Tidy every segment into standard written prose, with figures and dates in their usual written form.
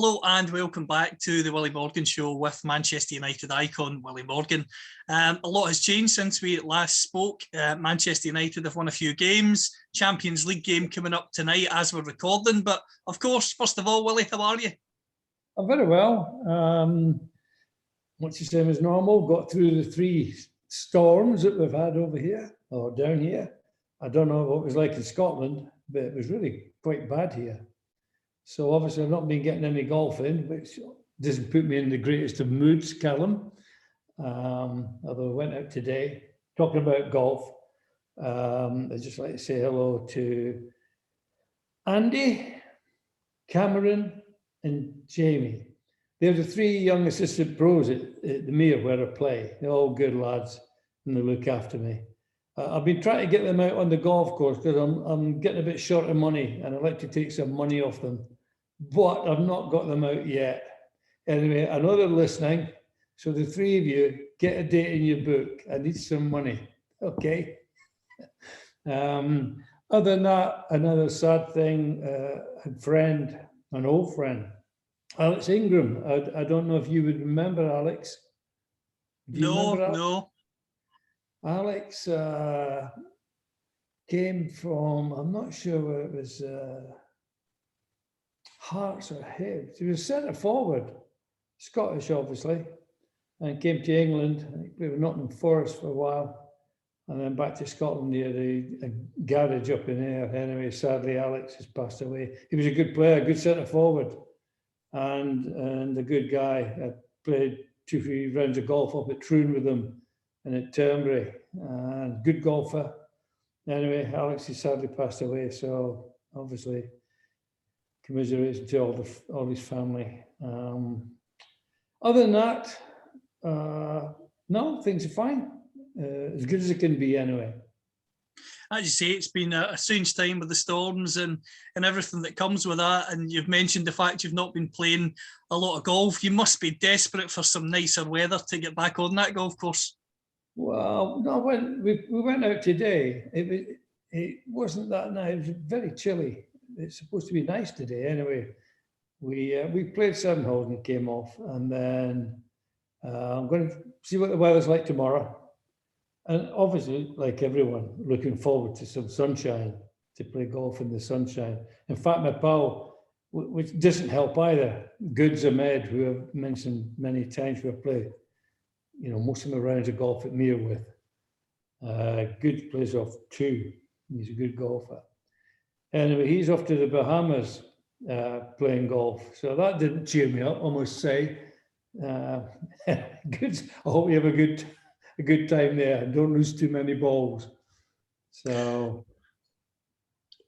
Hello and welcome back to the Willie Morgan Show with Manchester United icon Willie Morgan. A lot has changed since we last spoke. Manchester United have won a few games. Champions League game coming up tonight as we're recording. But of course, first of all, Willie, how are you? I'm very well. Much the same as normal. Got through the 3 storms that we've had over here or down here. I don't know what it was like in Scotland, but it was really quite bad here. So obviously I've not been getting any golf in, which doesn't put me in the greatest of moods, Callum. Although I went out today, talking about golf. I'd just like to say hello to Andy, Cameron and Jamie. They're the 3 young assistant pros at the Mere where I play. They're all good lads and they look after me. I've been trying to get them out on the golf course because I'm getting a bit short of money and I'd like to take some money off them. But I've not got them out yet. Anyway, I know they're listening. So the 3 of you, get a date in your book. I need some money. Okay. Other than that, another sad thing, a friend, an old friend, Alex Ingram. I don't know if you would remember Alex. No. Alex came from, I'm not sure where it was, Hearts or Hibs. He was centre forward, Scottish obviously, and came to England. We were Nottingham Forest for a while, and then back to Scotland. He had a garage up in there. Anyway, sadly, Alex has passed away. He was a good player, a good centre forward, and a good guy. I played 2-3 rounds of golf up at Troon with him and at Turnberry, and good golfer. Anyway, Alex has sadly passed away, so obviously commiserations to all his family. Other than that, no, things are fine. As good as it can be anyway. As you say, it's been a strange time with the storms and everything that comes with that. And you've mentioned the fact you've not been playing a lot of golf. You must be desperate for some nicer weather to get back on that golf course. Well, no, when we went out today, it wasn't that nice. It was very chilly. It's supposed to be nice today. Anyway, we played 7 holes and came off, and then I'm going to see what the weather's like tomorrow. And obviously, like everyone, looking forward to some sunshine, to play golf in the sunshine. In fact, my pal, which doesn't help either, Goods Ahmed, who I've mentioned many times, who I play, most of my rounds of golf at Mere with. Goods plays off 2. He's a good golfer. Anyway, he's off to the Bahamas playing golf. So that didn't cheer me up, I must say. Good. I hope you have a good time there and don't lose too many balls. So,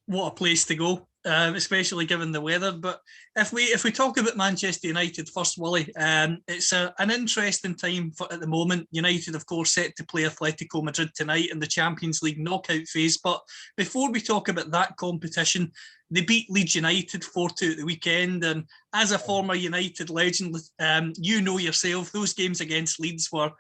what a place to go, especially given the weather. But if we talk about Manchester United first, Willie, it's an interesting time at the moment. United, of course, set to play Atletico Madrid tonight in the Champions League knockout phase. But before we talk about that competition, they beat Leeds United 4-2 at the weekend. And as a former United legend, you know yourself, those games against Leeds were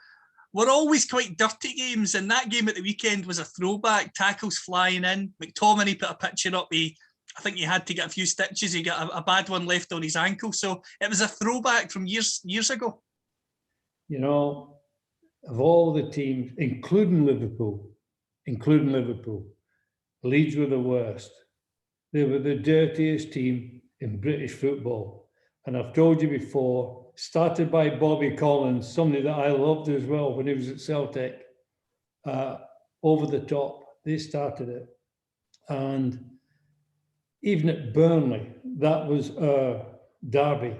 always quite dirty games, and that game at the weekend was a throwback. Tackles flying in. McTominay put a picture up. I think he had to get a few stitches. He got a bad one left on his ankle. So it was a throwback from years ago. Of all the teams, including Liverpool, Leeds were the worst. They were the dirtiest team in British football. And I've told you before, started by Bobby Collins, somebody that I loved as well when he was at Celtic, over the top. They started it. And even at Burnley, that was a derby.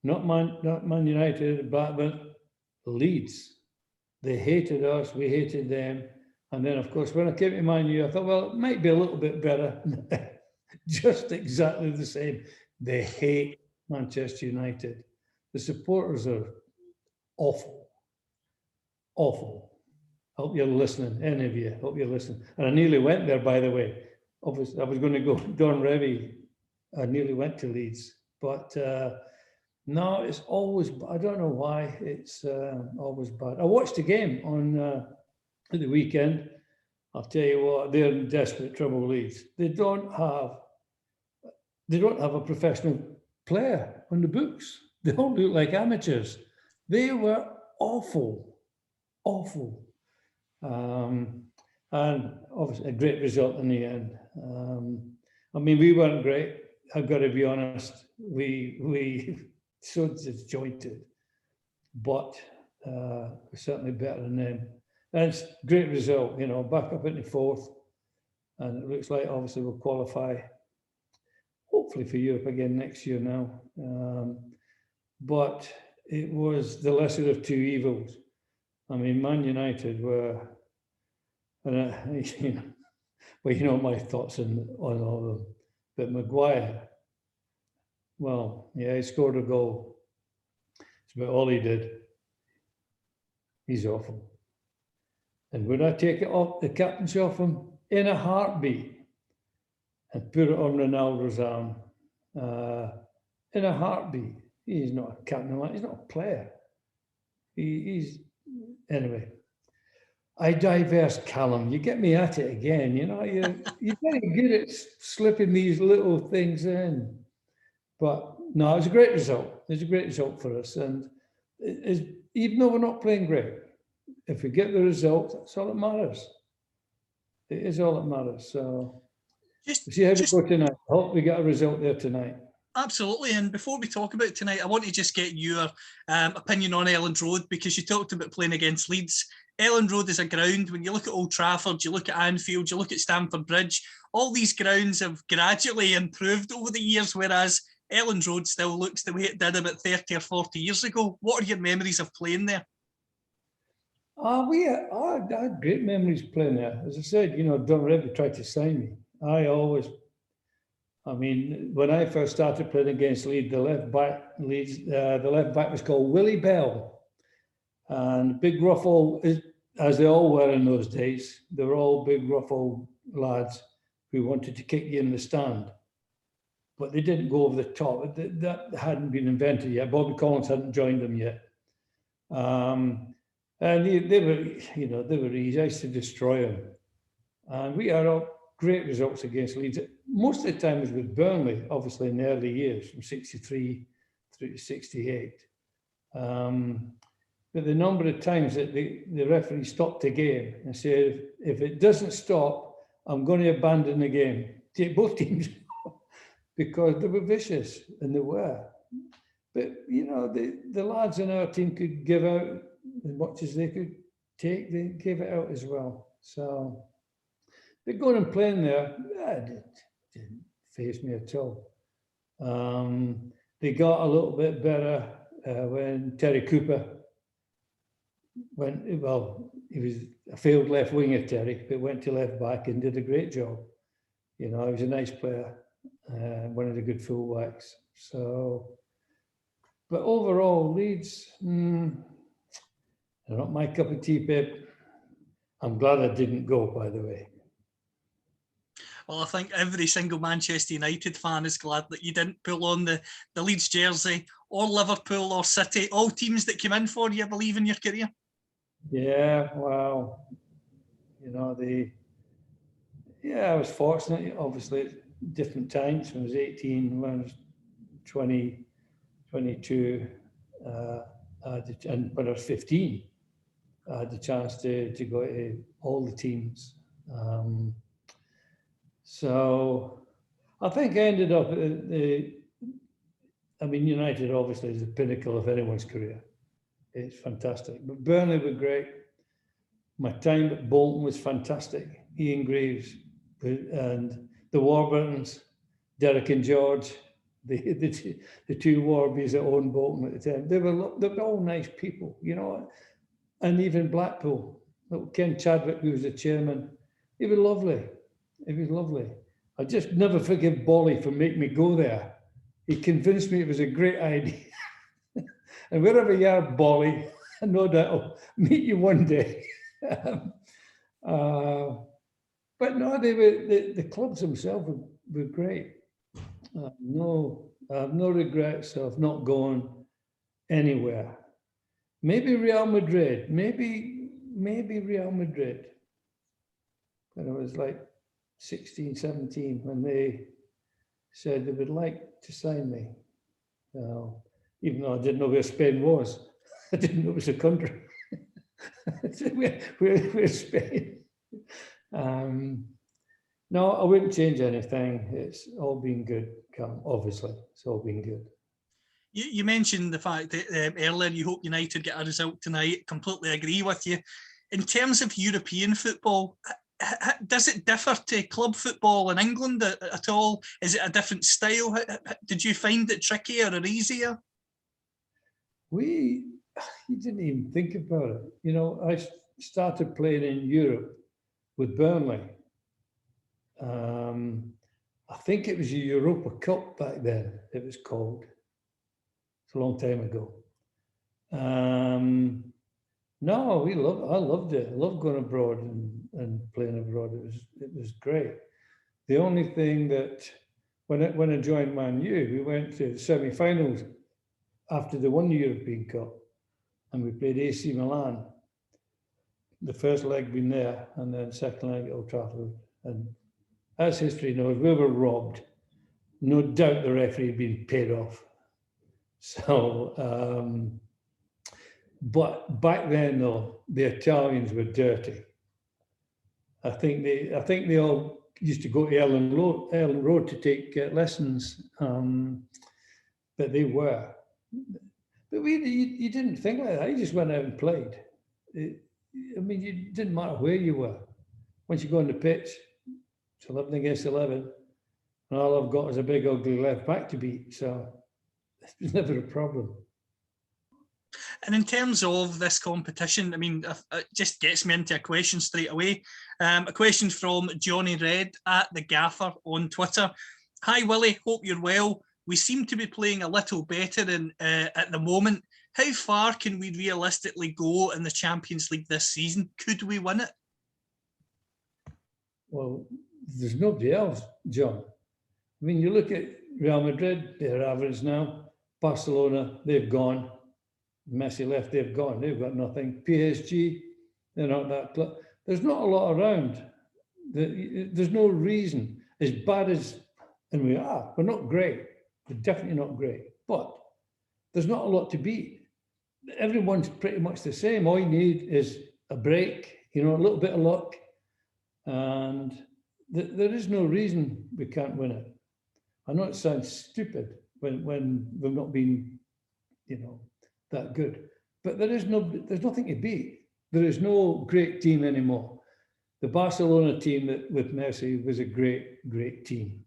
Not Man United, but Leeds. They hated us, we hated them. And then, of course, when I came to Man U, I thought, well, it might be a little bit better. Just exactly the same. They hate Manchester United. The supporters are awful. Hope you're listening, any of you. Hope you're listening. And I nearly went there, by the way. Obviously, I was going to go Don Revie. I nearly went to Leeds. But no, it's always, I don't know why, it's always bad. I watched a game on at the weekend. I'll tell you what, they're in desperate trouble, Leeds. They don't have a professional player on the books. They all looked like amateurs. They were awful, awful. And obviously a great result in the end. I mean, we weren't great. I've got to be honest. We so disjointed, but we're certainly better than them. And it's a great result, you know, back up into fourth. And it looks like obviously we'll qualify, hopefully for Europe again next year now. But it was the lesser of two evils. I mean, Man United were, and you know, well, you know my thoughts on all of them. But Maguire, well, yeah, he scored a goal. It's about all he did. He's awful. And would I take it off the captaincy off him in a heartbeat and put it on Ronaldo's arm? In a heartbeat. He's not a captain. He's not a player. He's anyway. I diverse, Callum. You get me at it again. You know, you're very good at slipping these little things in. But no, it was a great result. It was a great result for us. And even though we're not playing great, if we get the result, that's all that matters. It is all that matters. So see how we go tonight. I hope we get a result there tonight. Absolutely. And before we talk about tonight, I want to just get your opinion on Elland Road, because you talked about playing against Leeds. Elland Road is a ground, when you look at Old Trafford, you look at Anfield, you look at Stamford Bridge, all these grounds have gradually improved over the years, whereas Elland Road still looks the way it did about 30 or 40 years ago. What are your memories of playing there? I had great memories playing there. As I said, you know, Don Revie tried to sign me. I mean, when I first started playing against Leeds, the left back was called Willie Bell. And big rough old, as they all were in those days, they were all big rough old lads who wanted to kick you in the stand. But they didn't go over the top. That hadn't been invented yet. Bobby Collins hadn't joined them yet. And they were, you know, they were easy. I used to destroy them. And we had all great results against Leeds. Most of the time was with Burnley, obviously in the early years, from 63 through to 68. But the number of times that the referee stopped the game and said, if it doesn't stop, I'm going to abandon the game. Take both teams because they were vicious, and they were. But, you know, the lads in our team could give out as much as they could take, they gave it out as well. So, but going and playing there, it didn't faze me at all. They got a little bit better when Terry Cooper went, well, he was a failed left winger, Terry, but went to left back and did a great job. You know, he was a nice player, one of the good fullbacks. So, but overall, Leeds, they're not my cup of tea, Pip. I'm glad I didn't go, by the way. Well, I think every single Manchester United fan is glad that you didn't pull on the Leeds jersey, or Liverpool or City, all teams that came in for you, I believe, in your career. Yeah, well, you know, I was fortunate, obviously, at different times. When I was 18, when I was 20, 22, and when I was 15, I had the chance to go to all the teams. So I think I ended up United obviously is the pinnacle of anyone's career. It's fantastic. But Burnley were great. My time at Bolton was fantastic. Ian Greaves and the Warburtons, Derek and George, the two Warbies that owned Bolton at the time. They were all nice people, you know. And even Blackpool, Ken Chadwick, who was the chairman, he was lovely. It was lovely. I just never forgive Bolly for making me go there. He convinced me it was a great idea. And wherever you are, Bolly, I know that I'll meet you one day. But no, they were the clubs themselves were great. I have no regrets of not going anywhere. Maybe Real Madrid, maybe Real Madrid. When I was like 16, 17, when they said they would like to sign me. Even though I didn't know where Spain was. I didn't know it was a country. Where's Spain? No, I wouldn't change anything. It's all been good, obviously. It's all been good. You mentioned the fact that earlier you hope United get a result tonight. Completely agree with you. In terms of European football, does it differ to club football in England at all? Is it a different style? Did you find it trickier or easier? You didn't even think about it. You know, I started playing in Europe with Burnley. I think it was a Europa Cup back then, it was called. It's a long time ago. No, I loved it. I loved going abroad and playing abroad. It was great. The only thing that when I joined Man U, we went to semi-finals after the one European Cup, and we played AC Milan. The first leg being there, and then second leg at Old Trafford. And as history knows, we were robbed. No doubt the referee had been paid off. So, but back then, though, the Italians were dirty. I think they all used to go to Ellen Road to take lessons, but they were. But you didn't think like that. You just went out and played. It didn't matter where you were. Once you go on the pitch, it's 11 against 11, and all I've got is a big ugly left back to beat. So it was never a problem. And in terms of this competition, I mean, it just gets me into a question straight away. A question from Johnny Red at the Gaffer on Twitter. Hi, Willie. Hope you're well. We seem to be playing a little better at the moment. How far can we realistically go in the Champions League this season? Could we win it? Well, there's nobody else, John. I mean, you look at Real Madrid, they're average now. Barcelona, they've gone. Messi left, they've gone. They've got nothing. PSG, they're not that club. There's not a lot around. There's no reason. As bad as, and we're not great. We're definitely not great. But there's not a lot to beat. Everyone's pretty much the same. All you need is a break, a little bit of luck. And there is no reason we can't win it. I know it sounds stupid when we've not been, that good, but there's nothing to beat. There is no great team anymore. The Barcelona team with Messi was a great team.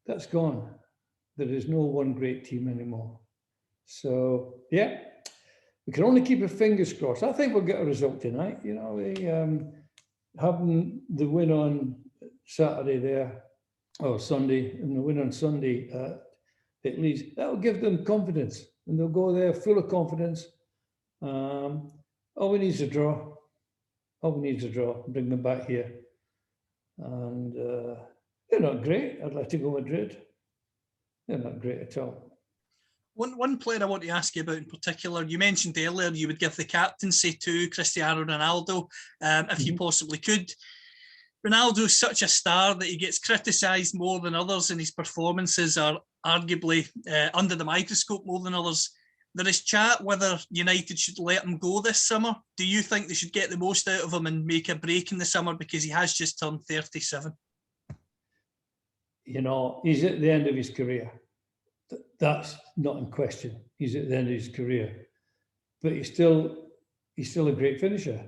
That's gone. There is no one great team anymore. So yeah, we can only keep our fingers crossed. I think we'll get a result tonight. Having the win on Saturday there, or Sunday, and the win on Sunday at Leeds, that will give them confidence, and they'll go there full of confidence. All we need is a draw. Bring them back here. And they're not great. I'd like to go Madrid. They're not great at all. One player I want to ask you about in particular, you mentioned earlier you would give the captaincy to Cristiano Ronaldo if you possibly could. Ronaldo's such a star that he gets criticised more than others, and his performances are arguably under the microscope more than others. There is chat whether United should let him go this summer. Do you think they should get the most out of him and make a break in the summer, because he has just turned 37? He's at the end of his career. That's not in question. He's at the end of his career, but he's still a great finisher,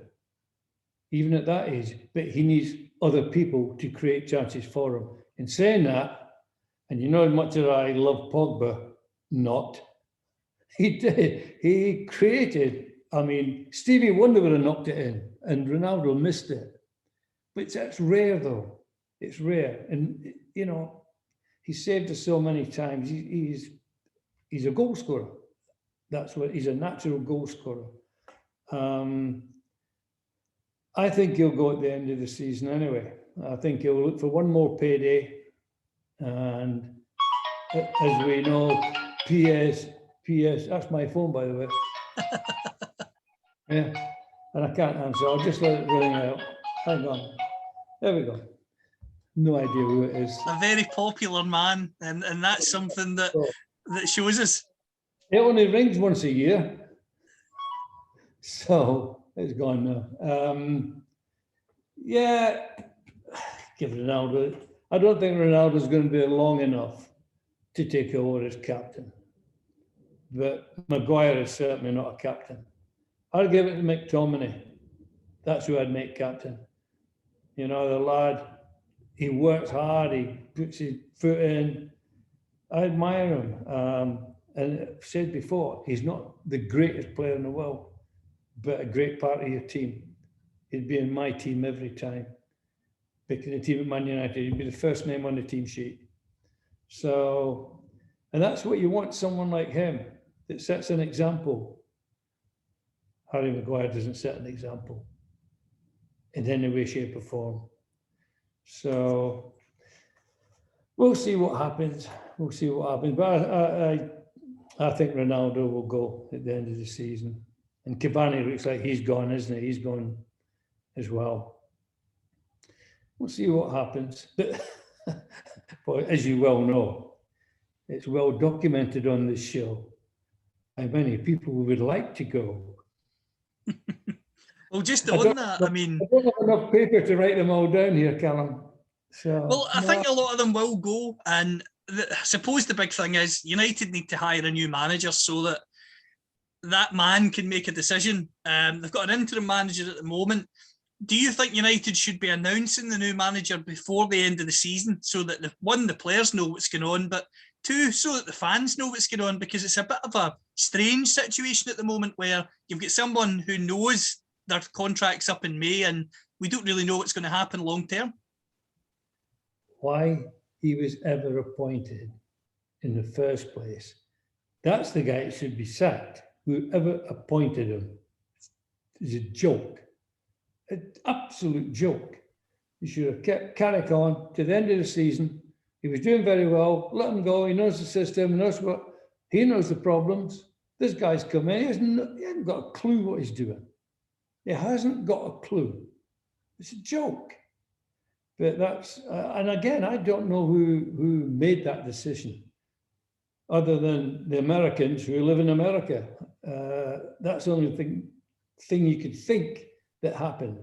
even at that age. But he needs other people to create chances for him. In saying that, and as much as I love Pogba, he did. He created. I mean, Stevie Wonder would have knocked it in, and Ronaldo missed it. But that's rare, though. It's rare, and he saved us so many times. He's a goal scorer. That's what he's a natural goal scorer. I think he'll go at the end of the season anyway. I think he'll look for one more payday, and as we know, PS. That's my phone, by the way. Yeah, and I can't answer. I'll just let it ring out. Hang on. There we go. No idea who it is. A very popular man, and that's something that that shows us. It only rings once a year. So it's gone now. Yeah, give Ronaldo. I don't think Ronaldo's going to be long enough to take over as captain. But Maguire is certainly not a captain. I'd give it to McTominay. That's who I'd make captain. You know, the lad, he works hard, he puts his foot in. I admire him. And I've said before, he's not the greatest player in the world, but a great part of your team. He'd be in my team every time. Picking a team at Man United, he'd be the first name on the team sheet. So, and that's what you want, someone like him that sets an example. Harry Maguire doesn't set an example in any way, shape, or form. So we'll see what happens. We'll see what happens. But I think Ronaldo will go at the end of the season. And Cavani looks like he's gone, isn't he? He's gone as well. We'll see what happens. But as you well know, it's well documented on this show how many people would like to go. Well, just on that, I mean, I don't have enough paper to write them all down here, Callum. So, well, I think a lot of them will go, and I suppose the big thing is United need to hire a new manager so that that man can make a decision. They've got an interim manager at the moment. Do you think United should be announcing the new manager before the end of the season so that the players know what's going on, but two, so that the fans know what's going on? Because it's a bit of a strange situation at the moment where you've got someone who knows their contract's up in May and we don't really know what's going to happen long term. Why he was ever appointed in the first place, that's the guy that should be sacked. Whoever appointed him is a joke. An absolute joke. He should have kept Carrick on to the end of the season. He was doing very well. Let him go. He knows the system. He knows the problems. This guy's come in. He hasn't got a clue what he's doing. He hasn't got a clue. It's a joke. But that's and again, I don't know who made that decision, other than the Americans who live in America. That's the only thing you could think that happened,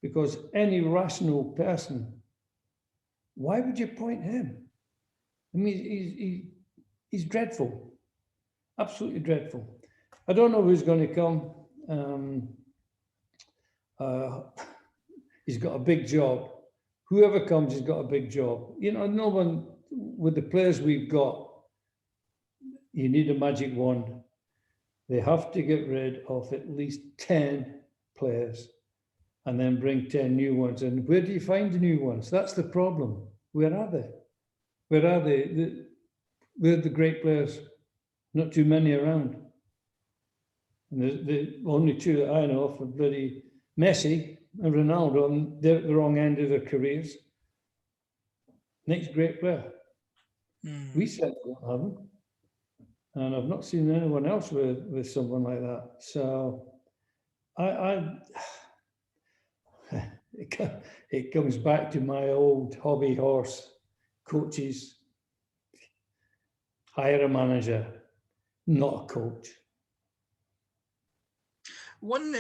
because any rational person, why would you appoint him? I mean, he's dreadful, absolutely dreadful. I don't know who's going to come. He's got a big job. Whoever comes has got a big job. You know, no one, with the players we've got, you need a magic wand. They have to get rid of at least 10 players and then bring 10 new ones. And where do you find the new ones? That's the problem. Where are they? Where are they? Where are the great players? Not too many around. And the only two that I know of are bloody Messi and Ronaldo, and they're at the wrong end of their careers. Next great player. We certainly don't have them. And I've not seen anyone else with someone like that. So it comes back to my old hobby horse. Coaches, hire a manager, not a coach. One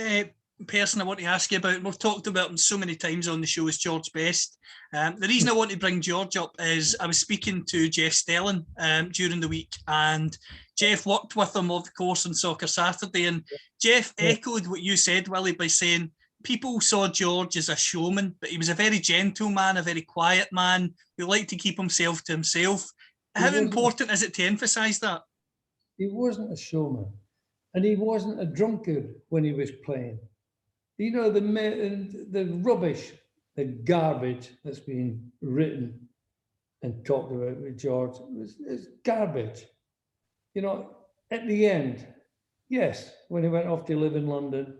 person I want to ask you about, and we've talked about him so many times on the show, is George Best. The reason I want to bring George up is I was speaking to Jeff Stelling during the week, and Jeff worked with him, of course, on Soccer Saturday, and Jeff echoed what you said, Willie, by saying people saw George as a showman, but he was a very gentle man, a very quiet man who liked to keep himself to himself. How important is it to emphasise that? He wasn't a showman, and he wasn't a drunkard when he was playing. You know, the rubbish, the garbage that's been written and talked about with George is garbage. You know, at the end, yes, when he went off to live in London,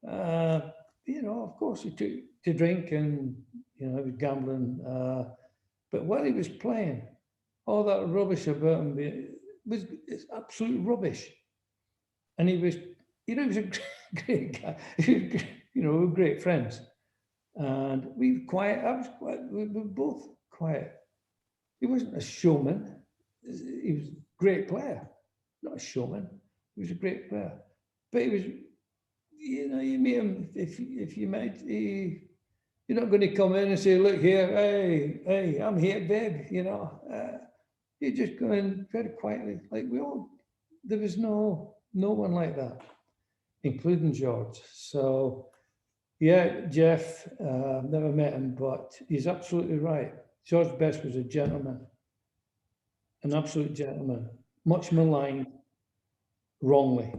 you know, of course he took to drink and, you know, he was gambling. But while he was playing, all that rubbish about him it's absolute rubbish. And he was, you know, he was a great guy. You know, we were great friends. And we were quiet. I was quiet. We were both quiet. He wasn't a showman. He was great player, not a showman. He was a great player, but he was, you know, you meet him if you met, you're not going to come in and say, look here, hey, I'm here, babe, you know. You just go in very quietly, like there was no one like that, including George. So, yeah, Jeff, never met him, but he's absolutely right. George Best was a gentleman, an absolute gentleman, much maligned, wrongly.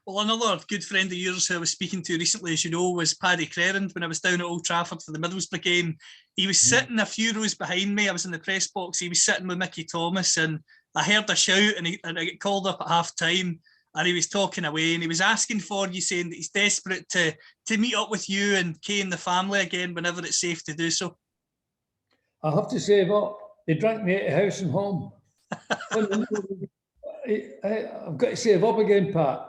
Well, another good friend of yours who I was speaking to recently, as you know, was Paddy Clare. When I was down at Old Trafford for the Middlesbrough game, he was sitting a few rows behind me. I was in the press box. He was sitting with Mickey Thomas, and I heard a shout, and I got called up at half time, and he was talking away, and he was asking for you, saying that he's desperate to meet up with you and Kay and the family again whenever it's safe to do so. I have to save up. He drank me at house and home. I've got to save up again, Pat.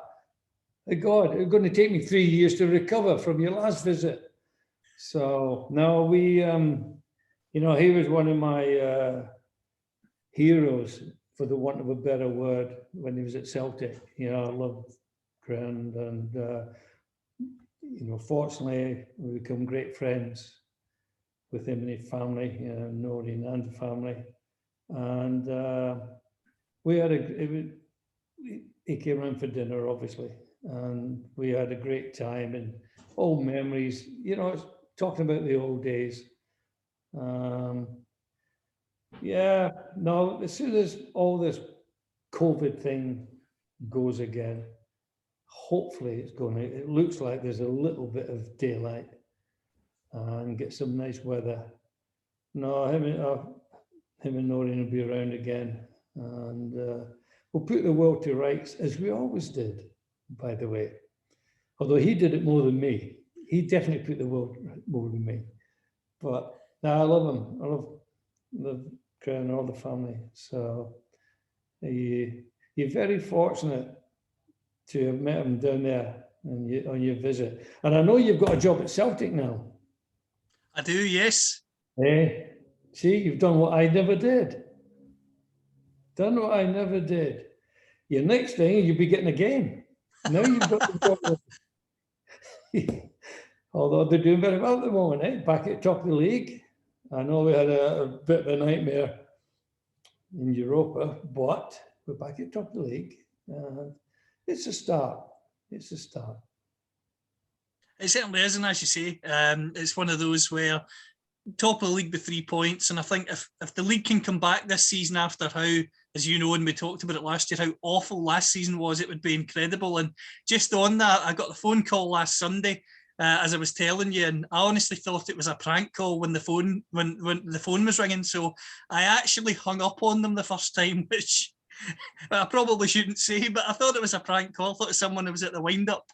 God, it's going to take me 3 years to recover from your last visit. So no, we, you know, he was one of my heroes, for the want of a better word, when he was at Celtic. You know, I loved Grant, and you know, fortunately, we become great friends with him and his family, you know, Noreen and the family, and we had he came around for dinner, obviously. And we had a great time, and old memories, you know, talking about the old days. Yeah, no, as soon as all this COVID thing goes again, hopefully it looks like there's a little bit of daylight and get some nice weather. No, him and Noreen will be around again, and we'll put the world to rights, as we always did, by the way. Although he did it more than me. He definitely put the world more than me. But no, I love him. I love Crown and all the family. So you're very fortunate to have met him down there on your visit. And I know you've got a job at Celtic now. I do, yes. Hey, see, you've done what I never did. Done what I never did. Your next thing, you'll be getting a game. Now you've got the job. Although they're doing very well at the moment, eh? Back at top of the league. I know we had a bit of a nightmare in Europa, but we're back at top of the league. It's a start. It's a start. It certainly is, and as you say, it's one of those where top of the league with 3 points, and I think if the league can come back this season after how, as you know, and we talked about it last year, how awful last season was, it would be incredible. And just on that, I got the phone call last Sunday, as I was telling you, and I honestly thought it was a prank call when the phone was ringing. So I actually hung up on them the first time, which I probably shouldn't say, but I thought it was a prank call. I thought it was someone who was at the wind-up.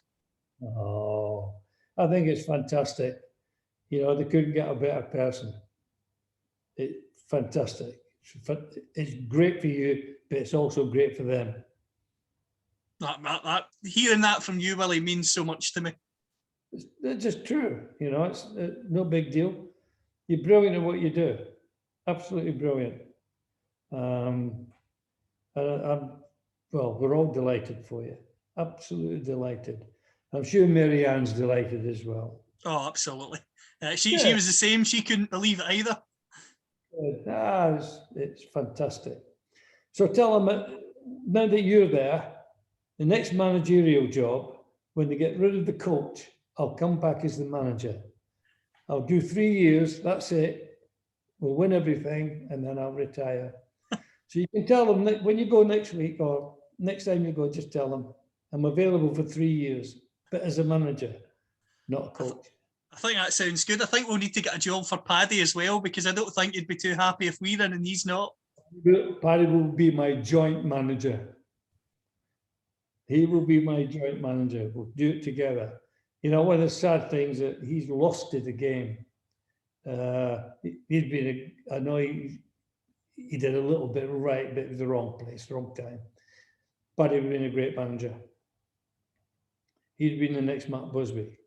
Oh, I think it's fantastic. You know, they couldn't get a better person. It's fantastic. It's great for you, but it's also great for them. Hearing that from you, Willie, means so much to me. It's just true. You know, it's no big deal. You're brilliant at what you do. Absolutely brilliant. Well, we're all delighted for you. Absolutely delighted. I'm sure Mary Ann's delighted as well. Oh, absolutely. She was the same. She couldn't believe it either. It's fantastic. So tell them, now that you're there, the next managerial job, when they get rid of the coach, I'll come back as the manager. I'll do 3 years, that's it. We'll win everything, and then I'll retire. So you can tell them that when you go next week, or next time you go, just tell them, I'm available for 3 years, but as a manager, not a coach. I think that sounds good. I think we'll need to get a job for Paddy as well, because I don't think he'd be too happy if we're in and he's not. Paddy will be my joint manager. He will be my joint manager. We'll do it together. You know, one of the sad things that he's lost to the game. I know he did a little bit right, but it was the wrong place, wrong time. But he'd been a great manager. He'd been the next Matt Busby.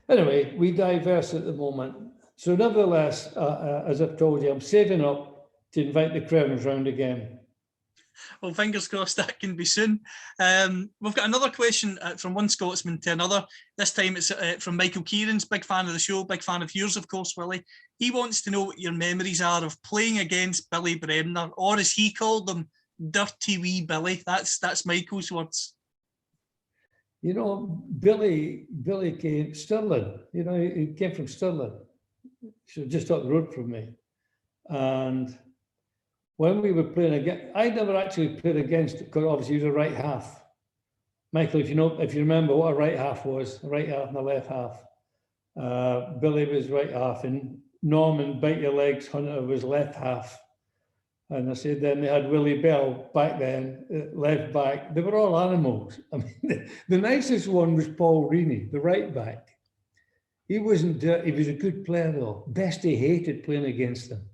Anyway, we diverse at the moment. So nevertheless, as I've told you, I'm saving up to invite the Crowns round again. Well, fingers crossed that can be soon. We've got another question from one Scotsman to another. This time it's from Michael Kieran's, big fan of the show, big fan of yours, of course, Willie. He wants to know what your memories are of playing against Billy Bremner, or as he called them, Dirty Wee Billy. That's Michael's words. You know, Billy came Stirling. You know, he came from Stirling, so just up the road from me. And when we were playing against, I never actually played against, because obviously he was a right half. Michael, if you remember what a right half was, a right half and a left half. Billy was right half, and Norman Bite Your Legs Hunter was left half. And I said then they had Willie Bell back then, left back. They were all animals. I mean, the nicest one was Paul Reaney, the right back. He wasn't dirty, he was a good player though. Bestie hated playing against him.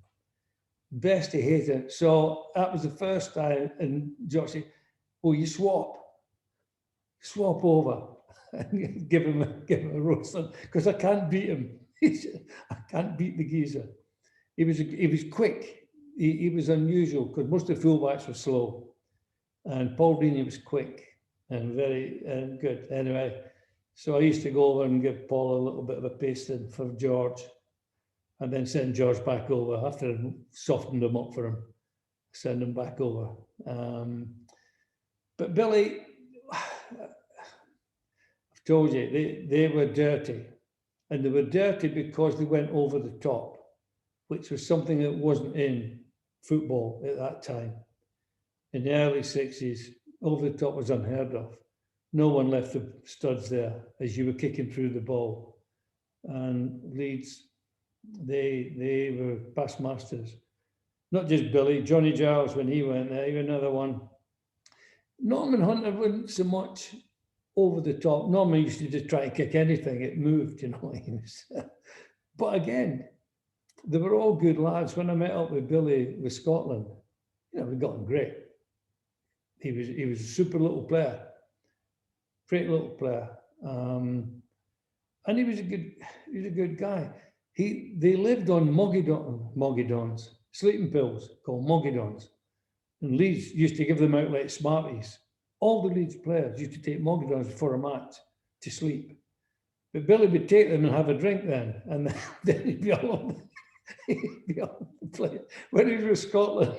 Bestie hated it. So that was the first time, and George said, "Oh, you swap over and give him a roast because I can't beat him. I can't beat the geezer. He was quick. He was unusual because most of the fullbacks were slow, and Paul Dini was quick and very good. Anyway, so I used to go over and give Paul a little bit of a pasting for George, and then send George back over after I'd softened him up for him. Send him back over. But Billy, I've told you, they were dirty. And they were dirty because they went over the top, which was something that wasn't in football at that time. In the early 60s, over the top was unheard of. No one left the studs there as you were kicking through the ball. And Leeds, they were past masters. Not just Billy, Johnny Giles when he went there, even another one. Norman Hunter wasn't so much over the top. Norman used to just try to kick anything, it moved, you know. But again, they were all good lads. When I met up with Billy with Scotland, you know, we got on great. He was a super little player, great little player. And he was a good guy. They lived on Moggedons, sleeping pills called Moggedons. And Leeds used to give them out like Smarties. All the Leeds players used to take Moggedons before a match to sleep. But Billy would take them and have a drink then, and then he'd be all the place. When he was with Scotland,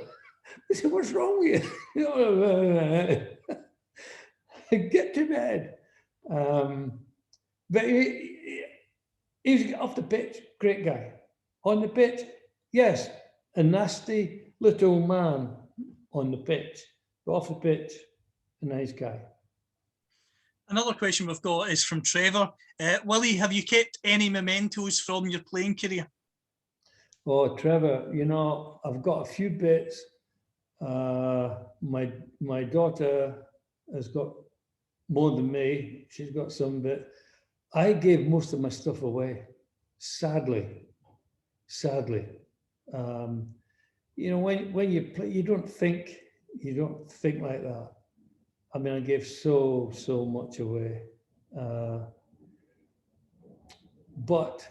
they said, "What's wrong with you?" Get to bed. But he was off the pitch, great guy. On the pitch, yes, a nasty little man on the pitch. But off the pitch, a nice guy. Another question we've got is from Trevor. Willie, have you kept any mementos from your playing career? Oh, Trevor, you know, I've got a few bits. My daughter has got more than me. She's got some bit. I gave most of my stuff away, sadly. You know, when you play, you don't think like that. I mean, I gave so much away. But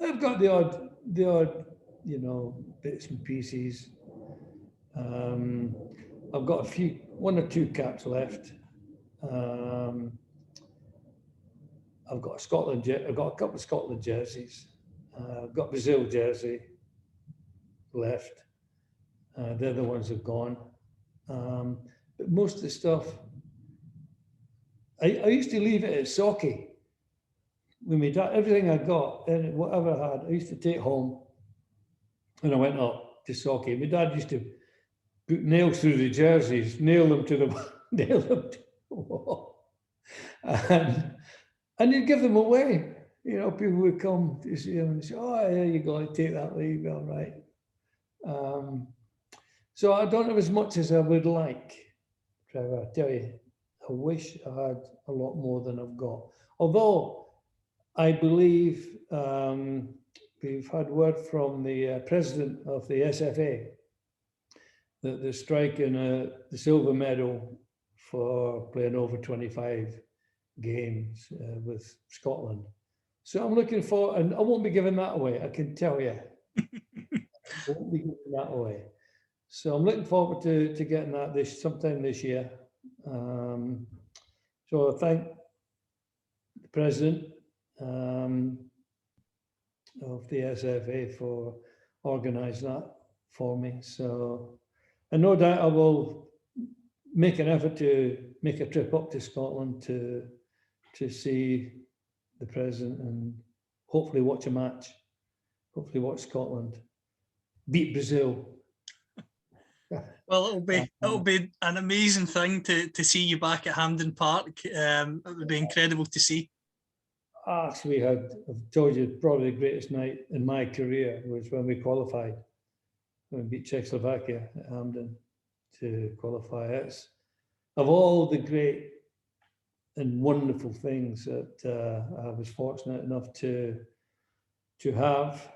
I've got the odd, you know, bits and pieces. I've got one or two caps left. I've got I've got a couple of Scotland jerseys. I've got Brazil jersey left. The other ones have gone. But most of the stuff, I used to leave it at Socky. With my dad, everything I got, and whatever I had, I used to take home. And I went up to Socky. My dad used to put nails through the jerseys, nail them to the wall. And he'd give them away. You know, people would come to see him and say, "Oh, there you go, take that, leave, all right." So I don't have as much as I would like, Trevor. I tell you, I wish I had a lot more than I've got. Although I believe we've had word from the president of the SFA that they're striking the silver medal for playing over 25 games with Scotland. So I'm looking for, and I won't be giving that away, I can tell you. I won't be giving that away. So I'm looking forward to getting that sometime this year. So I thank the president of the SFA for organising that for me. So, and no doubt I will make an effort to make a trip up to Scotland to see the president and hopefully watch a match. Hopefully watch Scotland beat Brazil. Well, it'll be an amazing thing to see you back at Hampden Park. It would be incredible to see. Actually, I've told you, probably the greatest night in my career was when we qualified, when we beat Czechoslovakia at Hampden to qualify. It's of all the great and wonderful things that I was fortunate enough to have.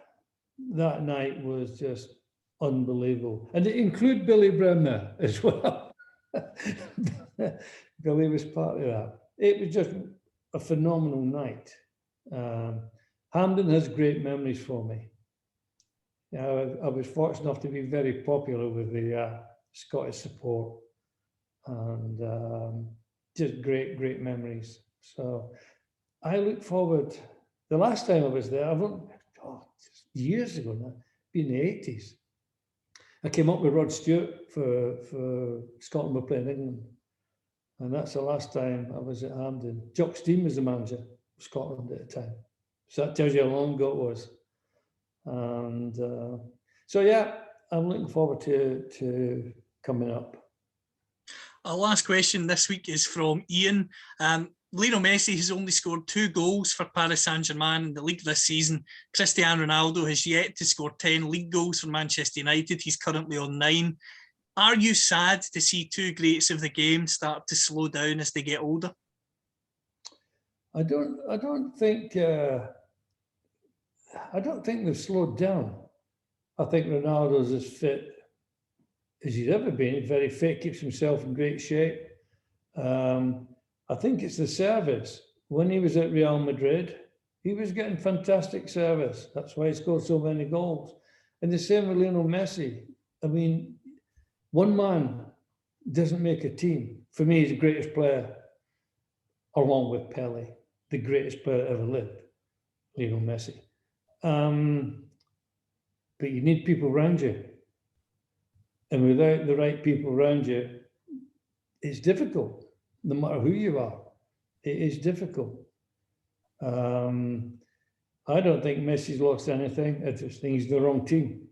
That night was just unbelievable, and it include Billy Bremner as well. Billy was part of that. It was just a phenomenal night. Hampden has great memories for me. I was fortunate enough to be very popular with the Scottish support, and just great memories. So I look forward. The last time I was there, just years ago now, in the 80s. I came up with Rod Stewart for Scotland were playing England. And that's the last time I was at Hampden. Jock Stein was the manager of Scotland at the time. So that tells you how long ago it was. And so, yeah, I'm looking forward to coming up. Our last question this week is from Ian. Lionel Messi has only scored 2 goals for Paris Saint-Germain in the league this season. Cristiano Ronaldo has yet to score 10 league goals for Manchester United. He's currently on 9. Are you sad to see 2 greats of the game start to slow down as they get older? I don't think they've slowed down. I think Ronaldo's as fit as he's ever been. He's very fit, keeps himself in great shape. I think it's the service. When he was at Real Madrid, he was getting fantastic service. That's why he scored so many goals. And the same with Lionel Messi. I mean, one man doesn't make a team. For me, he's the greatest player, along with Pele, the greatest player ever lived, Lionel Messi. But you need people around you. And without the right people around you, it's difficult. No matter who you are, it is difficult. I don't think Messi's lost anything. I just think he's the wrong team.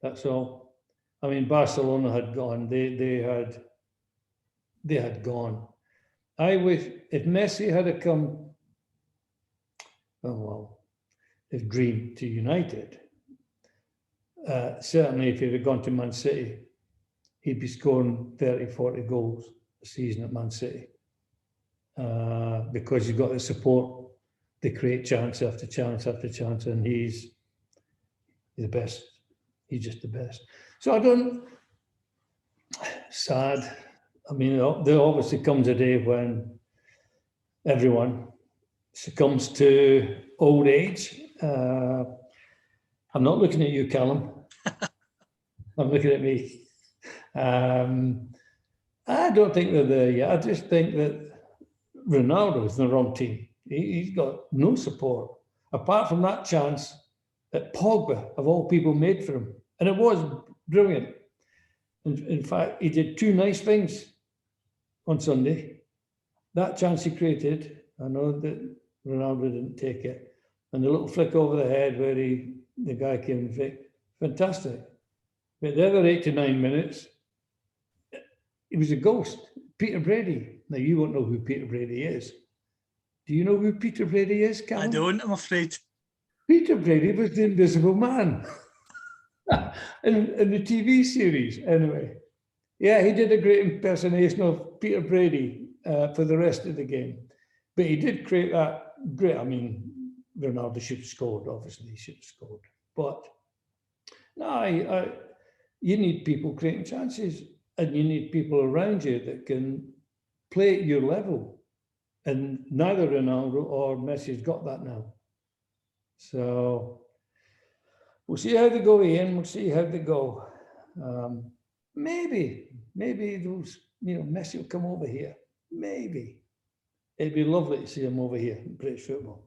That's all. I mean, Barcelona had gone. They had gone. I wish if Messi had come, his dream to United. Certainly, if he'd have gone to Man City, he'd be scoring 30, 40 goals a season at Man City. Because you've got the support, they create chance after chance after chance, and he's the best. He's just the best. So sad. I mean, there obviously comes a day when everyone succumbs to old age. I'm not looking at you, Callum. I'm looking at me. I don't think they're there yet. I just think that Ronaldo is in the wrong team. He's got no support, apart from that chance that Pogba, of all people, made for him. And it was brilliant. In fact, he did 2 nice things on Sunday. That chance he created, I know that Ronaldo didn't take it. And the little flick over the head where the guy came and flicked, fantastic. But the other 8 to 9 minutes, he was a ghost. Peter Brady. Now, you won't know who Peter Brady is. Do you know who Peter Brady is, Callum? I don't, I'm afraid. Peter Brady was the Invisible Man in the TV series, anyway. Yeah, he did a great impersonation of Peter Brady for the rest of the game. But he did create that great, I mean, Ronaldo should have scored, obviously, he should have scored. But no, you need people creating chances, and you need people around you that can play at your level. And neither Ronaldo or Messi has got that now. So we'll see how they go, Ian. We'll see how they go. Maybe those, Messi will come over here. Maybe. It'd be lovely to see him over here in British football.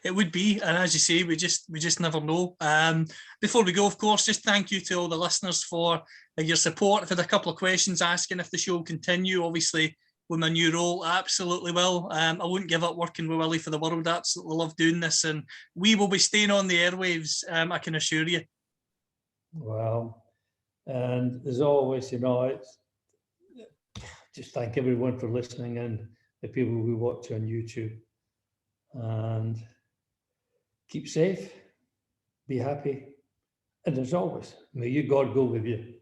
It would be, and as you say, we just never know. Before we go, of course, just thank you to all the listeners for your support. I've had a couple of questions asking if the show will continue. Obviously, with my new role, I absolutely will. I won't give up working with Willie for the world. I absolutely love doing this, and we will be staying on the airwaves, I can assure you. Well, and as always, it's just thank everyone for listening and the people who watch on YouTube. And keep safe, be happy, and as always, may you God go with you.